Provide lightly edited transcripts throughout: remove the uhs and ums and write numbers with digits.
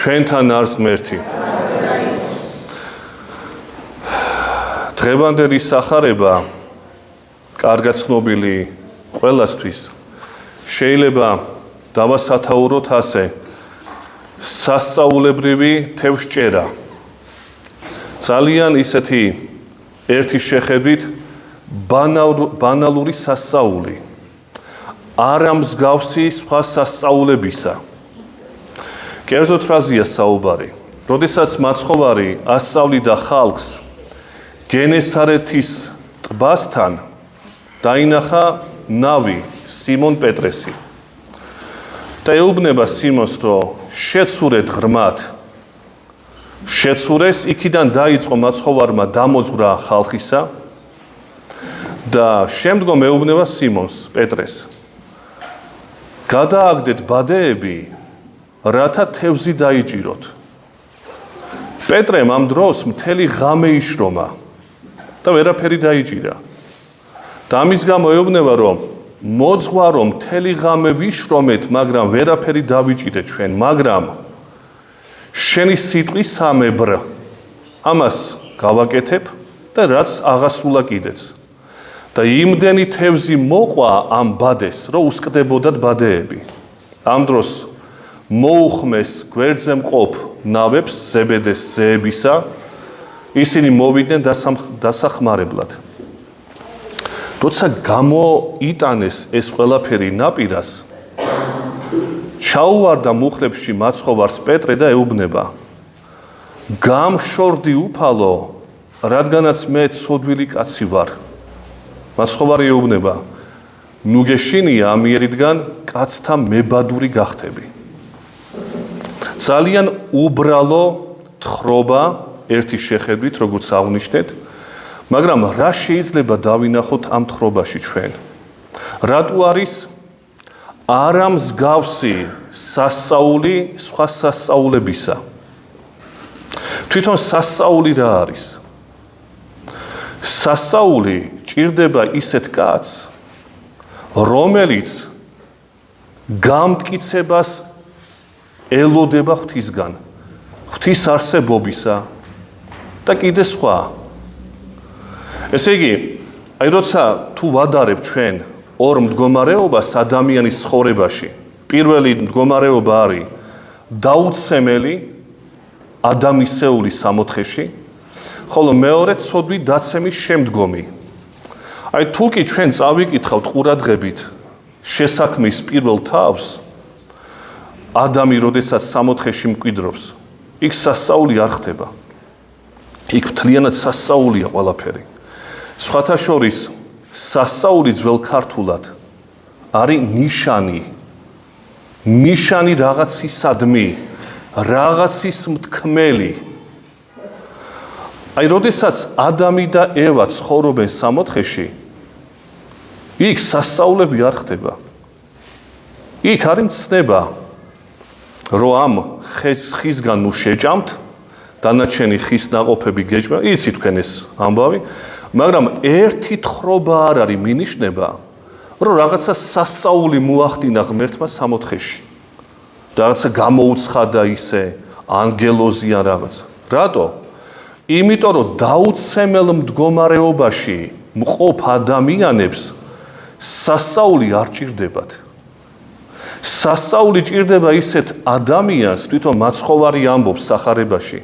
ჩვენთან არის ღმერთი. დღევანდელი სახარება კარგად ცნობილი ყველასთვის. შეიძლება დავასათაუროთ ასე სასწაულებრივი თევზჭერა. ძალიან ისეთი ერთი შეხედვით ბანალური სასწაული. არა მსგავსი სხვა სასწაულებისა. კერძო ფრაზია საუბარი. როდესაც მაცხოვარი ასწავლიდა ხალხს გენესარეთის ტბასთან, დაინახა ნავი სიმონ პეტრესი. და ეუბნება სიმონს, რომ შეცურეთ ღრმად. შეცურეს, იქიდან დაიწყო მაცხოვარმა დამოძღვრა ხალხისა და შემდგომ ეუბნება სიმონს პეტრეს. გადააგდეთ ბადეები, რათა თევზი დაიჭიროთ. პეტრემ ამ დროს მთელი ღამე იშრომა და ვერაფერი დაიჭირა. და ამის გამო ეუბნება, რომ მოძღვარო მთელი ღამე ვიშრომეთ, მაგრამ ვერაფერი დავიჭირეთ ჩვენ, მაგრამ შენი სიტყვის სამებრ ამას გავაკეთებ და რაც აღასრულა კიდეც. და იმდენი თევზი მოყვა ამ ბადეს, რომ უსკდებოდათ ბადეები. ამ დროს მოუხმეს გვერდზე მყოფ ნავებს ზებედეს ძეებისა, ისინი მოვიდნენ დასახმარებლად. როცა გამოიტანეს ეს ყველაფერი ნაპირას, ჩაუვარდა მუხლებში მაცხოვარს პეტრე და ეუბნება: გამშორდი უფალო, რადგანაც მე ცოდვილი კაცი ვარ. მაცხოვარი ეუბნება: ნუ გეშინია ამიერიდან კაცთა მებადური გახდები. ძალიან უბრალო თხრობა ერთი შეხედვით, როგორც აღნიშნეთ, მაგრამ რა შეიძლება დავინახოთ ამ თხრობაში ჩვენ? რატო არის არა მსგავსი სასწაული სხვა სასწაულებისა? თვითონ სასწაული რა არის? სასწაული ჭირდება ისეთ კაცს, რომელიც გამტკიცებას ელოდება ღვთისგან, ღვთის არსებობისა და კიდე სხვა. ესე იგი, როცა თუ ვადარებ ჩვენ ორ მდგომარეობას ადამიანის ცხოვრებაში, პირველი მდგომარეობა არის დაუცემელი ადამიანისეული სამოთხეში, ხოლო მეორე ცოდვი დაცემის შემდგომი. თუ კი ჩვენ წავიკითხავთ ყურადღებით შესაქმის პირველ თავს, ადამი როდესაც სამოთხეში მკვიდრობს, იქ სასწაული არ ხდება. იქ მთლიანად სასწაულია ყველაფერი. სხვათა შორის სასწაული ძველ ქართულად არის ნიშანი. ნიშანი რაღაცისადმი, რაღაცის მთქმელი. როდესაც ადამი და ევა ცხოვრობენ სამოთხეში, იქ სასწაულები არ ხდება. იქ არის მცნება, რომ ამ ხისგან ნუ შეჭამთ, დანარჩენი ხის ნაყოფები გეჭმა, იცით თქვენ ეს ამბავი, მაგრამ ერთი თხრობა არ არის მინიშნება, რომ რაღაცა სასწაული მოახდინა ღმერთმა სამოთხეში. რაღაცა გამოუცხადა ისე, ანგელოზია რაღაც. რატო? იმიტომ რომ დაუცემელ მდგომარეობაში მყოფ ადამიანებს სასწაული არ ჭირდებათ. სასწაული ჭირდება ისეთ ადამიანს, თვითონ მაცხოვარი ამბობს სახარებაში.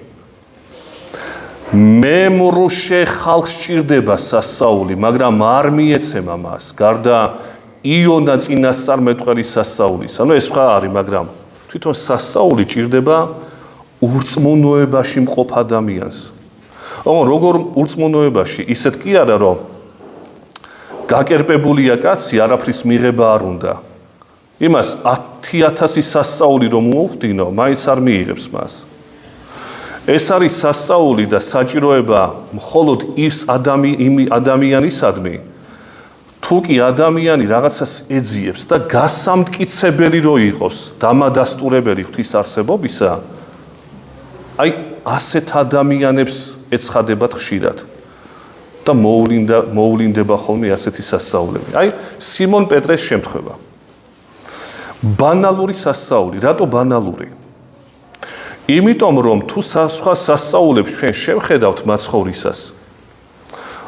მემრუშე ხალხს ჭირდება სასწაული, მაგრამ არ მიეცემა მას, გარდა იონა წინასწარმეტყველის სასწაულის. ეს სხვა არის, მაგრამ თვითონ სასწაული ჭირდება ურწმუნოებაში მყოფ ადამიანს. როგორ ურწმუნოებაში? ისეთ კი არა, რომ გაკერპებულია კაცი, არაფრის მიღება არ უნდა. იმას 10,000 სასწაული რომ მოუხდინო, მაინც არ მიიღებს მას. ეს არის სასწაული და საჭიროება მხოლოდ ის ადამიანისადმი, თუ კი ადამიანი რაღაცას ეძიებს და გასამტკიცებელი რო იყოს, დამადასტურებელი ღვთის არსებობისა, ასეთ ადამიანებს ეცხადებათ ხშირად და მოულინდება ხოლმე ასეთი სასწაულები. სიმონ პეტრეს შემთხვევა. ბანალური სასწაული. რატო ბანალური? იმიტომ რომ თუ სხვა სასწაულებს ჩვენ შევხედავთ მაცხოვრისას,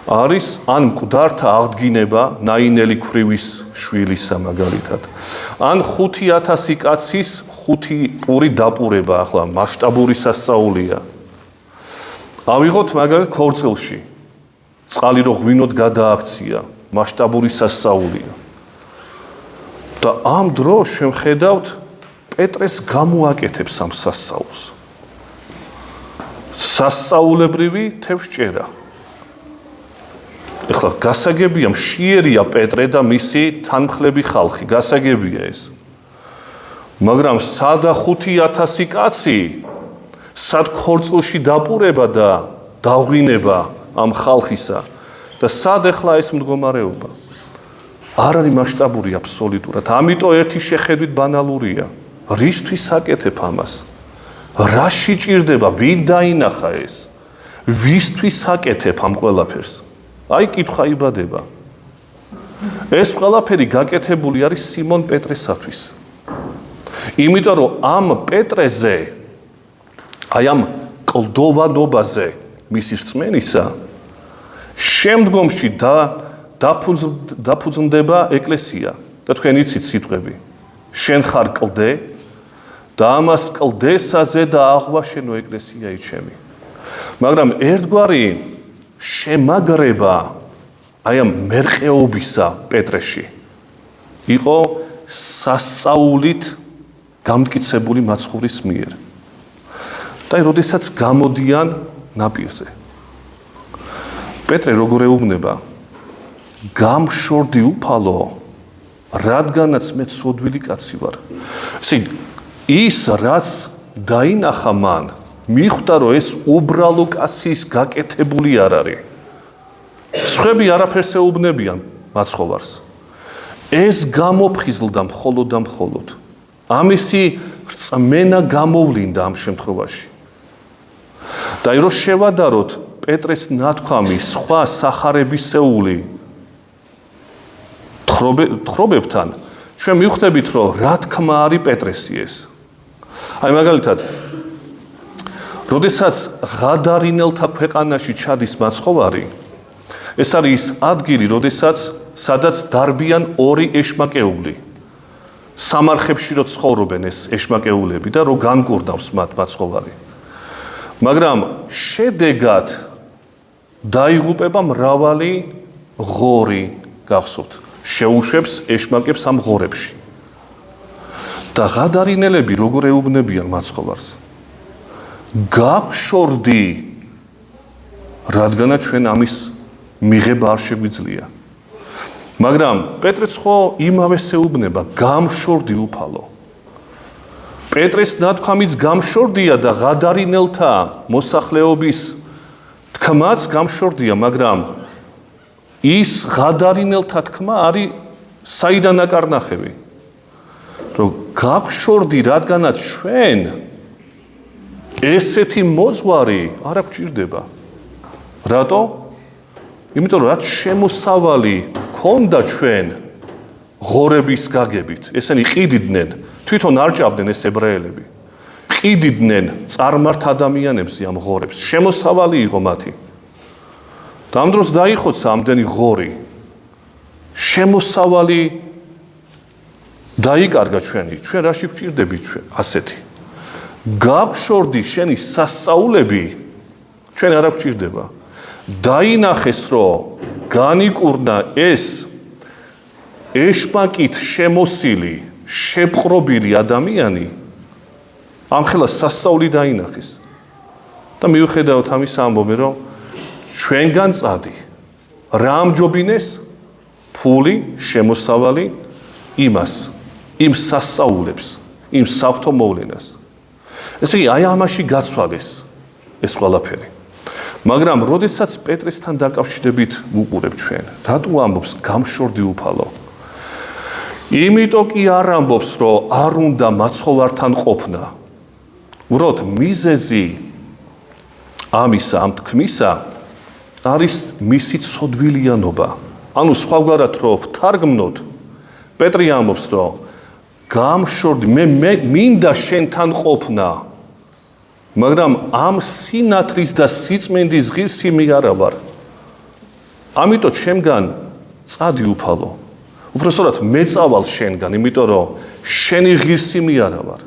არის ან მკვდართა აღდგინება ნაინელი ქვრივის შვილისა მაგალითად, ან 5,000 კაცის 5 პური დაპურება, ახლა მასშტაბური სასწაულია. ავიღოთ მაგალითად ქორწილში, წყალი რო ღვინოდ გადააქცია, მასშტაბური სასწაულია. და ამ დროს შევხედავთ პეტრეს გამოაკეთებს ამ სასწაულს. სასწაულებრივი თევზჭერა. ეხლა გასაგებია მშიერია პეტრე და მისი თანმხლები ხალხი, გასაგებია ეს. მაგრამ სადა 5,000 კაცი, სად ქორწილში დაპურება და დაღვინება ამ ხალხისა და სად ეხლა ეს მდგომარეობა? არ არის მასშტაბური აბსოლუტურად. ამიტომ ერთი შეხედვით ბანალურია. რისთვის აკეთებ ამას? რაში ჭირდება? ვინ დაინახა ეს? ვისთვის აკეთებ ამ ყველაფერს? აი კითხვა იბადება. ეს ყველაფერი გაკეთებული არის სიმონ პეტრესათვის. იმიტომ რომ ამ პეტრეზე, აი ამ კლდოვადობაზე მისი რწმენისა შემდგომში დაფუძნდება ეკლესია. და თქვენ იცით სიტყვები. შენ ხარ კლდე და ამას კლდესაზე დააღვაშენო ეკლესიայի ჩემი. მაგრამ ერთგვარი შემაგრება აი ამ მერყეობისა პეტრეში იყო სასწაულით გამტკიცებული მაცხოვრის მიერ. და როდესაც გამოდიან ნაპირზე. პეტრე როგორ ეუბნება? გამშორდი უფალო, რადგანაც მე ცოდვილი კაცი ვარ. ის რაც დაინახა მან, მიხვდა რომ ეს უბრალო კაცის გაკეთებული არ არის. სხვები არაფერს ეუბნებიან მაცხოვარს. ეს გამოფხიზლდა მხოლოდ და მხოლოდ. ამისი რწმენა გამოვლინდა ამ შემთხვევაში. და რო შევადაროთ პეტრეს ნათქვამი სხვა სახარებისეული თხრობებთან, ჩვენ მივხვდებით, რომ რა თქმა არის პეტრესი ეს. აი მაგალითად, როდესაც ღადარინელთა ქვეყანაში ჩადის მაცხოვარი, ეს არის ის ადგილი, სადაც დარბიან ორი ეშმაკეული. სამარხებში რო ცხოვრობენ ეს ეშმაკეულები და რო განკურნავს მათ მაცხოვარი. მაგრამ შედეგად დაიღუპება მრავალი ღორი, გახსოვთ, შეუშვებს ეშმაკებს ამ ღორებში. და ღადარინელები როგორ ეუბნებიან მაცხოვარს? გაგშორდი, რადგანაც ჩვენ ამის მიღება არ შეგვიძლია. მაგრამ პეტრეც ხო იმავეს ეუბნება, გამშორდი უფალო. პეტრეს ნათქვამიც გამშორდია და ღადარინელთა მოსახლეობის თქმაც გამშორდია, მაგრამ ის ღადარინელთა თქმა არის საიდან აკარნახები? რომ გაგშორდი, რადგანაც ჩვენ ესეთი მოძღვარი არ გვჭირდება. რატო? იმიტომ რომ რაც შემოსავალი ქონდა ჩვენ ღორების გაგებით, ესენი ყიდიდნენ, თვითონ არ ჭამდნენ ეს ებრაელები. ყიდიდნენ წარმართ ადამიანებზე ამ ღორებს, შემოსავალი იყო მათი. და ამ დროს დაიხოცა ამდენი ღორი. შემოსავალი დაიკარგა ჩვენი, ჩვენ რაში გვჭირდებით ჩვენ ასეთი. გაგშორდი შენი სასწაულები, ჩვენ არ გვჭირდება. დაინახეს რომ განიკურნა ეს ეშმაკით შემოსილი, შეპყრობილი ადამიანი, ამხელა სასწაული დაინახეს. და მიუხედავად ამის ამბობენ რომ ჩვენგან წადი. რა ამჯობინეს? ფული, შემოსავალი იმას, იმ სასწაულებს, იმ საღვთო მოვლენას. ესე იგი, აი ამაში გაცვალეს ეს ყველაფერი. მაგრამ როდესაც პეტრესთან დაკავშირებით ვუყურებ ჩვენ, რატო ამბობს გამშორდი უფალო? იმიტომ კი არ ამბობს, რომ არ უნდა მაცხოვართან ყოფნა. უბრალოდ მიზეზი ამისა, ამ თქმისა არის მისი ცოდვილიანობა. ანუ სხვაგვარად რო ვთარგმნოთ, პეტრე ამბობს, რომ გამშორდი, მე მინდა შენთან ყოფნა. მაგრამ ამ სინათლის და სიწმინდის ღირსი არა ვარ. ამიტომ ჩემგან წადი უფალო. უბრალოდ მეწავალ შენგან, იმიტომ რომ შენი ღირსი არა ვარ.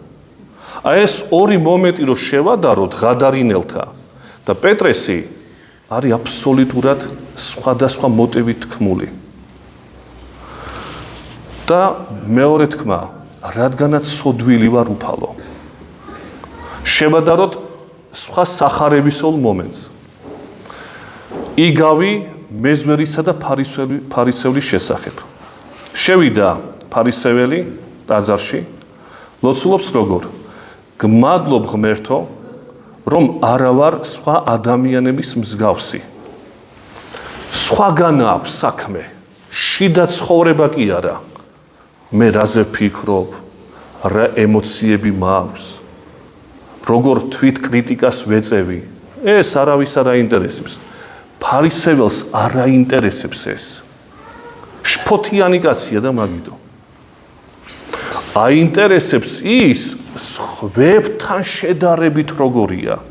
აი ეს ორი მომენტი რომ შევადაროთ ღადარინელთა და პეტრესი არის აბსოლუტურად სხვადასხვა მოტივით თქმული. და მეორე თქმა, რადგანაც სოდვილი ვარ უფალო. შევადაროთ სხვა სახარებისოლ მომენტს. იგავი მეზვერისა და ფარისევლის შესახებ. შევიდა ფარისეველი ტაძარში, ლოცულობს როგორ? გმადლობ ღმერთო, რომ არა ვარ სხვა ადამიანების მსგავსი. სხვაგან აქვს საქმე, შიდა ცხოვრება კი არა. მე რაზე ფიქრობ, რა ემოციები მაქვს, როგორ თვით კრიტიკას ვეწევი, ეს არავის არ აინტერესებს. ფარისეველს არ აინტერესებს ეს. შფოთიანი კაცია და მაგიტო. აინტერესებს ის სხვებთან შედარებით როგორია.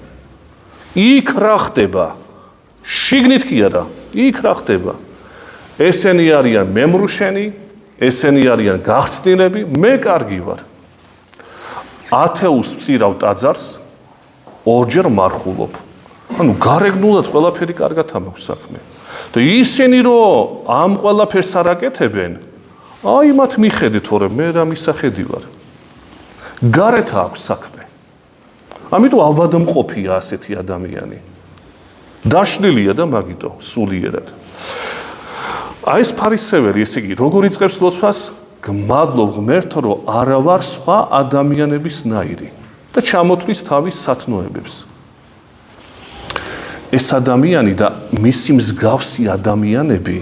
იქ რა ხდება? შიგნით კი არა, იქ რა ხდება? ესენი არიან მემრუშენი, ესენი არიან გახსნილები, მე კარგი ვარ. ათეულს ვწირავ ტაძარს, ორჯერ მარხულობ. ანუ გარეგნულად ყველაფერი კარგად ამაქვს საქმე. და ისინი რომ ამ ყველაფერს არ აკეთებენ, აი მათ მიხედეთ, რომ მე რა მისახედი ვარ. გარეთ აქვს საქმე. ამიტომ ავადმყოფია ასეთი ადამიანი. დაშლილია და მაგიტო სულიერად. აი ეს ფარისეველი, ესე იგი, როგორ იწყებს ლოცვას? გმადლობ ღმერთო, რომ არა ვარ სხვა ადამიანების ნაირი და ჩამოთვლის თავის სათნოებებს. ეს ადამიანი და მისი მსგავსი ადამიანები,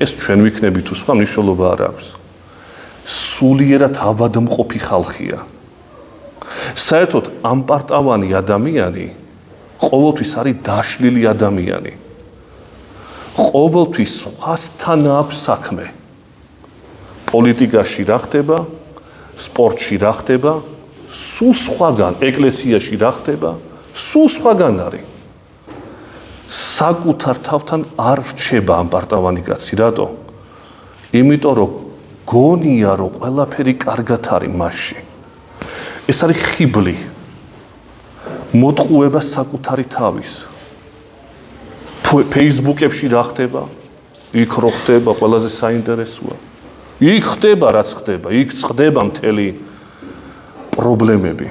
ეს ჩვენ ვიქნებით თუ სხვა მნიშვნელობა არ აქვს. სულიერად ავადმყოფი ხალხია. საერთოდ ამპარტავანი ადამიანი ყოველთვის არის დაშლილი ადამიანი. ყოველთვის სხვასთან აქვს საქმე. პოლიტიკაში რა ხდება, სპორტში რა ხდება, სულ სხვაგან, ეკლესიაში რა ხდება, სულ სხვაგან არის. საკუთარ თავთან არ რჩება ამპარტავანი კაცი, რატო? იმიტომ რომ გონია რომ ყველაფერი კარგად არის მასში. ეს არის ხიბლი. მოტყუება საკუთარი თავის. ფეისბუქებში რა ხდება? იქ რო ხდება, ყველაზე საინტერესოა. იქ ხდება რაც ხდება, იქ წყდება მთელი პრობლემები.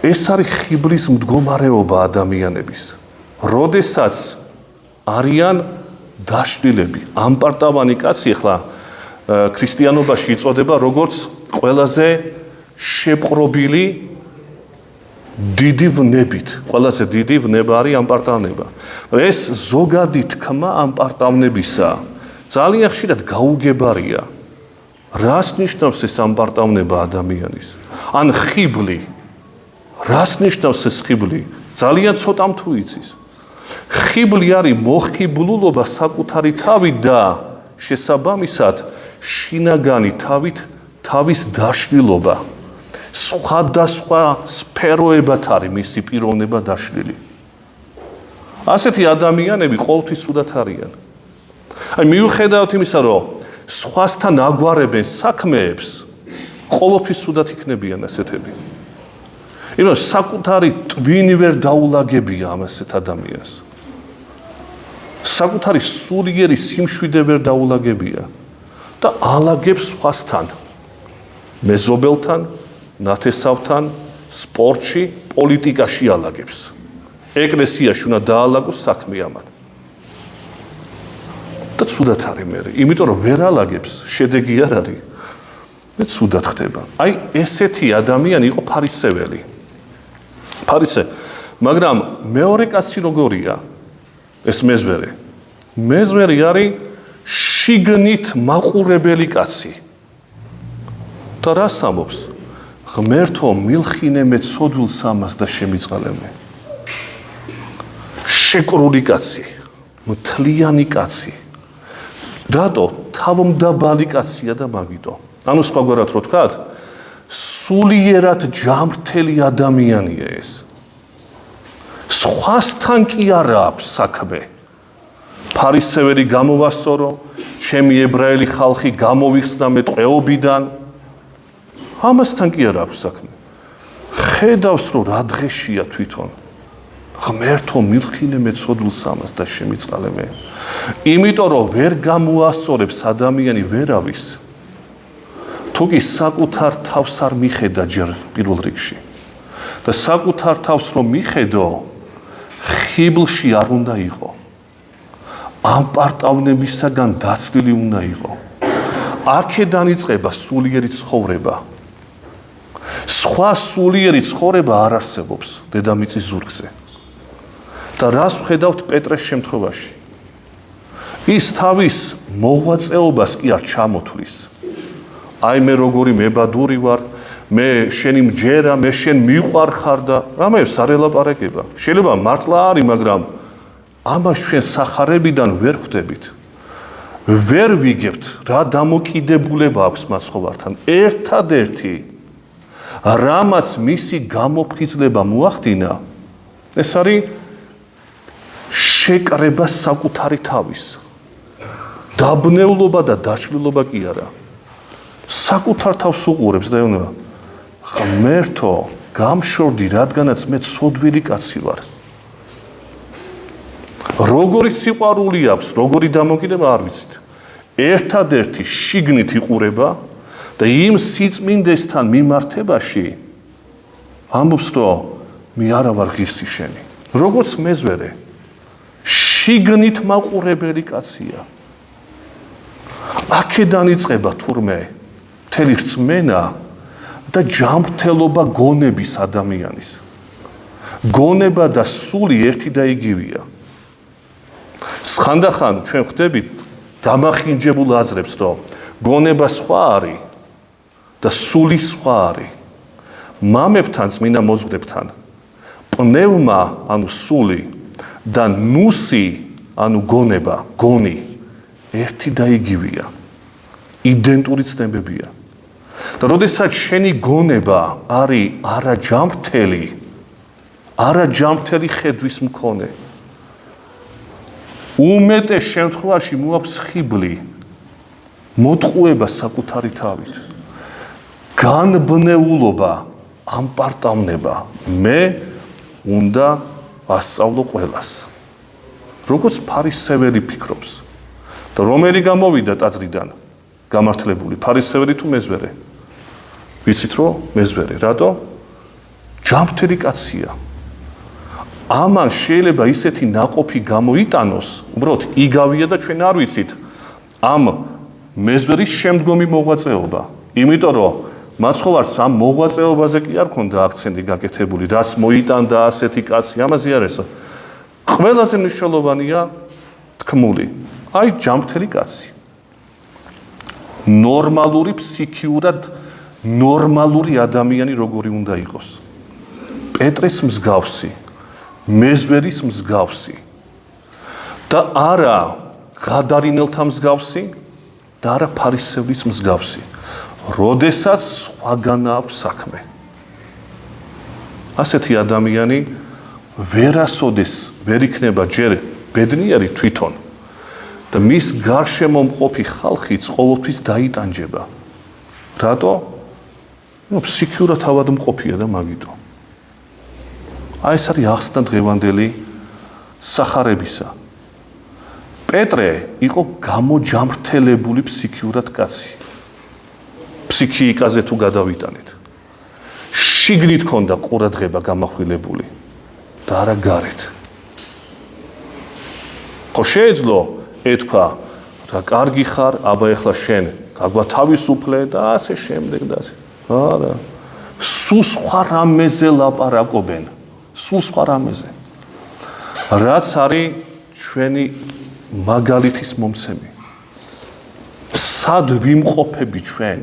ეს არის ხიბლის მდგომარეობა ადამიანების. როდესაც არიან დაშლილები, ამპარტავანი კაცი ახლა ქრისტიანობაში იწოდება როგორც ყველაზე შეპყრობილი დიდი ვნებით, ყველაზე დიდი ვნება არის ამპარტავნება. ეს ზოგადი თქმა ამპარტავნებისა ძალიან ხშირად გაუგებარია. რას ნიშნავს ეს ამპარტავნება ადამიანის? ან ხიბლი. რას ნიშნავს ეს ხიბლი? ძალიან ცოტამ თუ იცის. ხიბლი არის მოხიბლულობა საკუთარი თავით და შესაბამისად შინაგანი თავით თავის დაშლილობა. სხვადასხვა სფეროებად არის მისი პიროვნება დაშლილი. ასეთი ადამიანები ყოველთვის უდათ არიან. აი მიუხედავად იმისა, რომ სხვასთან აგვარებენ საქმეებს, ყოველთვის უდათ იქნებიან ასეთები. იმიტომ საკუთარი ტვინი ვერ დაულაგებია ამ ასეთ ადამიანს. საკუთარი სულიერი სიმშვიდე ვერ დაულაგებია და ალაგებს სხვასთან, მეზობელთან, ნათესავთან, სპორტში, პოლიტიკაში ალაგებს. ეკლესიაში უნდა დაალაგოს საქმე ამან. და ცუდად არის მე, იმიტომ რომ ვერ ალაგებს, შედეგი არ არის. მე ცუდად ხდება. აი ესეთი ადამიანი იყო ფარისეველი. მაგრამ მეორე კაცი როგორია? ეს მეზვერი. მეზვერი არის შიგნით მაყურებელი კაცი. და რას ამბობს? ღმერთო, მილხინე მე ცოდვილს ამას და შემიწყალე. შეკრული კაცი, მთლიანი კაცი. რატო? თავმდაბალი კაცია და მაგიტო. ანუ სხვაგვარად რო ვთქვათ, სულიერად ჯამრთელი ადამიანია ეს. სხვასთან კი არა აქვს საქმე. ფარისევერი გამოვასწორო, ჩემი ებრაელი ხალხი გამოვიხსნა მე ტყვეობიდან. ამასთან კი არა აქვს საქმე. ხედავს რომ რა დღეშია თვითონ. ღმერთო მილხინე მე ცოდვილს ამას და შემიწყალე მე. იმიტომ რომ ვერ გამოასწორებს ადამიანი ვერავის. თუ კი საკუთარ თავს არ მიხედა ჯერ პირველ რიგში. და საკუთარ თავს რომ მიხედო, ხიბლში არ უნდა იყო. ამ პარტავნებისაგან დაცლილი უნდა იყო. აქედან იწყება სულიერი ცხოვრება. სხვა სულიერი ცხოვრება არ არსებობს დედამიწის ზურგზე. და რას ვხედავთ პეტრეს შემთხვევაში? ის თავის მოღვაწეობას კი არ ჩამოთვლის. აი მე როგორი მებადური ვარ, მე შენი მჯერა, მე შენ მიყვარხარ და რამეებს არ ელაპარაკება. შეიძლება მართლა არის, მაგრამ ამას ჩვენ სახარებიდან ვერ ხვდებით. ვერ ვიგებთ რა დამოკიდებულება აქვს მაცხოვართან. ერთადერთი რამაც მისი გამოფხიზლება მოახდინა, ეს არის შეკრება საკუთარი თავის. დაბნეულობა და დაშლილობა კი არა. საკუთარ თავს უყურებს და ეუბნება, ღმერთო, გამშორდი, რადგანაც მე ცოდვილი კაცი ვარ. როგორი სიყვარული აქვს, როგორი დამოკიდება არ ვიცით. ერთადერთი შიგნით იყურება და იმ სიწმინდესთან მიმართებაში ამბობს, რომ მე არა ვარ ღირსი შენი. როგორც მეზვერე, შიგნით მაყურებელი კაცია. აქედან იწყება თურმე მთელი რწმენა და ჯანმრთელობა გონების ადამიანის. გონება და სული ერთი და იგივეა. ხანდახან ჩვენ ხვდებით დამახინჯებულ აზრებს, რომ გონება სხვა არის და სული სხვა არის. მამებთან, წმინდა მოზღუდებთან, პნევმა, ანუ სული და ნუსი, ანუ გონება, გონი, ერთი და იგივეა. იდენტური ცნებებია. და როდესაც შენი გონება არის არაჯანმრთელი ხედვის მქონე, უმეტეს შემთხვევაში მოაქვს ხიბლი, მოტყუება საკუთარი თავით, განბნეულობა, ამპარტავნება, მე უნდა ასწავლო ყველას. როგორც ფარისევერი ფიქრობს და რომელი გამოვიდა ტაძრიდან გამართლებული, ფარისევერი თუ მეზვერე? ვიცით რომ მეზვერე, რატო? ჯანმრთელი კაცია. ამან შეიძლება ისეთი ნაყოფი გამოიტანოს, უბრალოდ იგავია და ჩვენ არ ვიცით ამ მეზვერის შემდგომი მოღვაწეობა. იმიტომ რომ მაცხოვარს ამ მოღვაწეობაზე კი არ ქონდა აქცენტი გაკეთებული, რაც მოიტანდა ასეთი კაცი, ამაზე არ ესა. ყველაზე მნიშვნელოვანია თქმული, აი ჯანმრთელი კაცი. ნორმალური ფსიქიურად ნორმალური ადამიანი როგორი უნდა იყოს. პეტრეს მსგავსი, მეზვერის მსგავსი და არა ღადარინელთა მსგავსი და არა ფარისევრის მსგავსი. როდესაც სხვაგან აქვს საქმე. ასეთი ადამიანი ვერასოდეს ვერ იქნება ჯერ ბედნიერი თვითონ და მის გარშემო მყოფი ხალხიც ყოველთვის დაიტანჯება. რატო? ფსიქიურად ავადმყოფია და მაგიტო. აი ეს არის ახსნა დღევანდელი სახარებისა. პეტრე იყო გამოჯამრთელებული ფსიქიურად კაცი. ფსიქიკაზე თუ გადავიტანეთ. შიგნით ქონდა ყურადღება გამახვილებული და არა გარეთ. ხო შეეძლო ეთქვა, რა კარგი ხარ, აბა ეხლა შენ გაგვათავისუფლე და ასე შემდეგ და ასე. არა. სულ სხვა რამეზე ლაპარაკობენ. სულ სხვა რამეზე. რაც არის ჩვენი მაგალითის მომცემი. სად ვიმყოფები ჩვენ?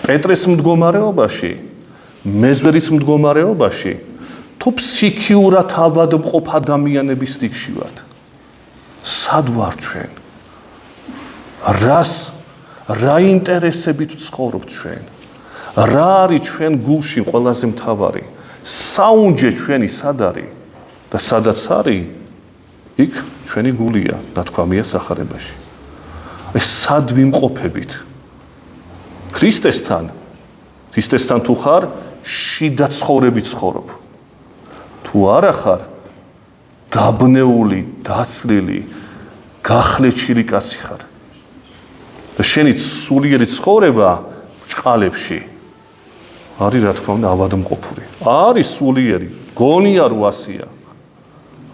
პეტრეს მდგომარეობაში, მეზვერის მდგომარეობაში, თუ ფსიქიურად ავადმყოფ ადამიანების რიგში ვართ? სად ვარ ჩვენ? რა ინტერესებით ვცხოვრობთ ჩვენ? რა არის ჩვენ გულში ყველაზე მთავარი? საუნჯე ჩვენი სად არის? და სადაც არის, იქ ჩვენი გულია, ნათქვამია სახარებაში. ეს სად ვიმყოფებით? ქრისტესთან თუ ხარ, შიდა ცხოვრებით ცხოვრობ. თუ არა ხარ, დაბნეული, დაცლილი, გახლეჩილი კაცი ხარ. და შენი სულიერი ცხოვრება ჭყალებში არის, რა თქმა უნდა, ავადმყოფური. არის სულიერი, გონია რომ ასია,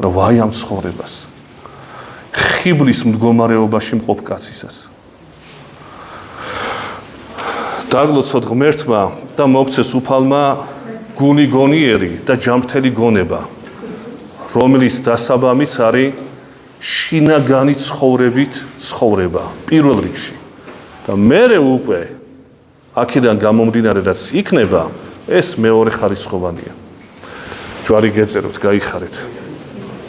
რომ ვაი ამ ცხოვრებას. ხიბლის მდგომარეობაში მყოფ კაცისას. დაგლოცოთ ღმერთმა და მოგცეს უფალმა გული გონიერი და ჯანმრთელი გონება, რომლის დასაბამიც არის შინაგანი ცხოვრებით ცხოვრება პირველ რიგში. და მერე უკვე აქედან გამომდინარე რაც იქნება, ეს მეორე ხარისხოვანია. ჯვარი გეწეროთ, გაიხარეთ.